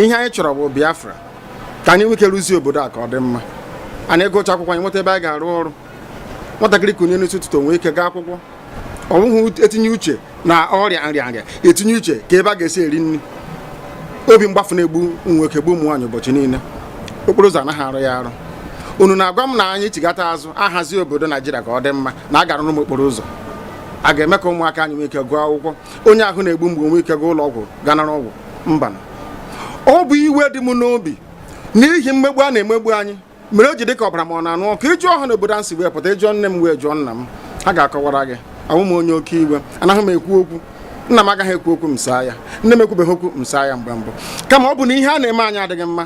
ihe anyị chọrọ bụ Biafra ka anyị nweke rụzie obodo a ka ọ dị mma anyị gụcha akwụkwọ anyị nweta ebe anyị ga-arụ ọrụ nwatakịrị kunye n'isi ụtụtụ nwee ike gaa akwụkwọ ọnwụhụ etinye uche na ọrịa nrịanrịa etinye uche ka ebe a ga-esi eri nri obi mgbafu na-egbu nwoke gbu ụmụ nwaanyị ụbọchị niile okporo ụzọ anaghị arụ ya arụ unu na-agwa m na anyị chigata azụ ahazi obodo Naijiria ka ọ dị mma na a gara n'ụmụ okporo ụzọ a ga-eme ka ụmụaka anyị nwee ike gụọ akwụkwọ onye ahụ na-egbu mgbe nwee ike gaa ụlọ ọgwụ ganara ọgwụ mba ọ bụ iwe dị m n'obi n'ihi mmegbu a na-emegbu anyị mere o ji dị ka ọbara ma ọ na-anụ ọkụ ịjụọ ọha n'obodo a si wee pụta ịjụọ nne m wee jụọ nna m ha ga-akọwara gị awụ m onye oke iwe anaghị m ekwu okwu nna m agaghị ekwu okwu m saa ya nne m ekwubeghị okwu m saa ya mgbe mbụ kama ọ bụ na ihe a na-eme anyị adịghị mma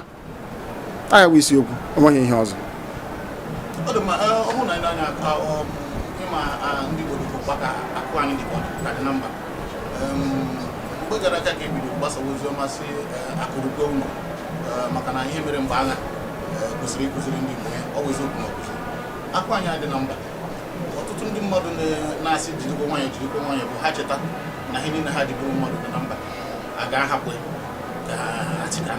anya bụ isiokwu enweghị ihe ọzọ mgbe gara aga ka ebido gbasawa oziọma si akụrụkọ ụlọ maka na ihe mere mgbe agha kwesịrị ịkụziri ndị Igbo ya ọ bụ eziokwu na ọkụzi akụ anyị adị na mba ọtụtụ ndị mmadụ na-asị jirikwa nwanyị bụ ha cheta na ihe niile ha dịbụrụ mmadụ dị na mba a ga-ahapụ ka achị ka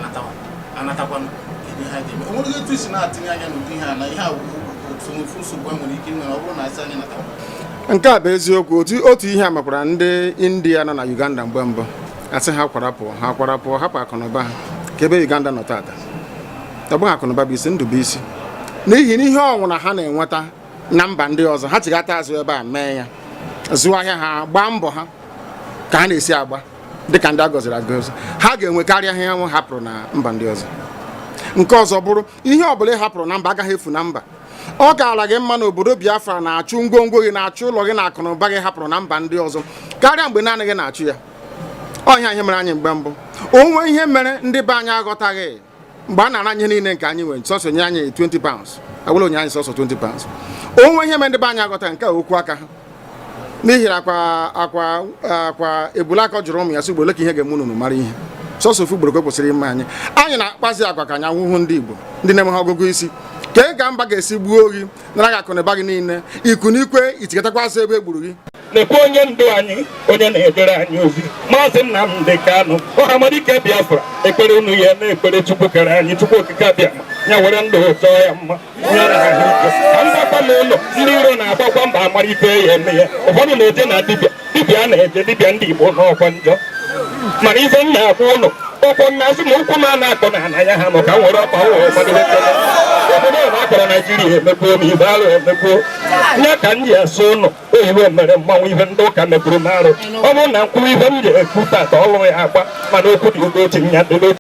anatakwanụ kedu ha ga-eme enweghị etu isi na-atinye anya n'ụdị ihe a na ihe ofu nsogbu e nwere ike inwe ọ bụrụ na asị anyị natawa nke a bụ eziokwu otu ihe a mekwara ndị India nọ na Uganda mgbe mbụ asị ha kwarapụ hapụ akụnụba ha ka ebe Uganda nọ tata ọbụghị akụnụba bụ isi ndụ bụ isi n'ihi na ihe ọnwụna ha na-enweta na mba ndị ọzọ ha chigata azụ ebe a mee ya zụọ ahịa ha gbaa mbọ ha ka ha na-esi agba dịka ndị a gọziri agọzi ha ga-enwe karịa ihe ha hapụrụ na mba ndị ọzọ nke ọzọ bụrụ ihe ọbụla ị hapụrụ na mba agaghị efu na mba ọ gaara gị mma na obodo Biafra na-achụ ngwongwo gị na-achụ ụlọ gị na akụnụba gị hapụrụ na mba ndị ọzọ karịa mgbe naanị gị na-achụ ya ọhịa ihe mere anyị mgbe mbụ onwe ihe mere ndị be anyị aghọtaghị mgbe a nara anyị niile nke anyị nwere sọsọ nye anyị 20 pounds agwụla onye anyị sọsọ 20 pounds onwe ihe mere ndị be anyị aghọtaghị nke a okwu aka ha n'ihi akwa ebulaka jụrụ ụmụ ya sị ugboro ka ihe ga-eme unu mara ihe sọsọ ofu ugboro kwesịrị ime anyị na-akpazi agwa ka anyị awụhụ ndị Igbo ndị na-enweghị ọgụgụ isi ka ga mba ga-esi gbuo gị nara gị akụnụba gị niile iku n'ikwe ichiketakwa azụ ebe egburu gị nekwa onye ndu anyị onye na-edere anyị ozi Maazị Nnamdi Kanu ọhamadike Biafra ekpere unu ya na-ekpere Chukwu kere anyị Chukwu okike abịa ya were ndụ chọọ ya mma ya na ahụ ike ka mbakwa n'ụlọ ndị iro na-agbakwa mba amara ife ya eme ya ụfọdụ na-eje na dibịa na-eje dibịa ndị Igbo n'ọkwa njọ mana ife m na-akwụ ụlọ ọkwọ nnazi na ụkwụ na akọ na ananya ha nọ ka nwere ọkpa obodo na-akọrọ Naijiria emepuo ma Igbo arụ emepuo nye ka m ji asụ ụlọ oyibo mere mmanwụ ihe ndị ụka mepụrụ m arụ ọ bụrụ na mkpụrụ ibe m ji ekwu tata ọlụrụ ya agba mana okwu dị ugo ochi nya dịrị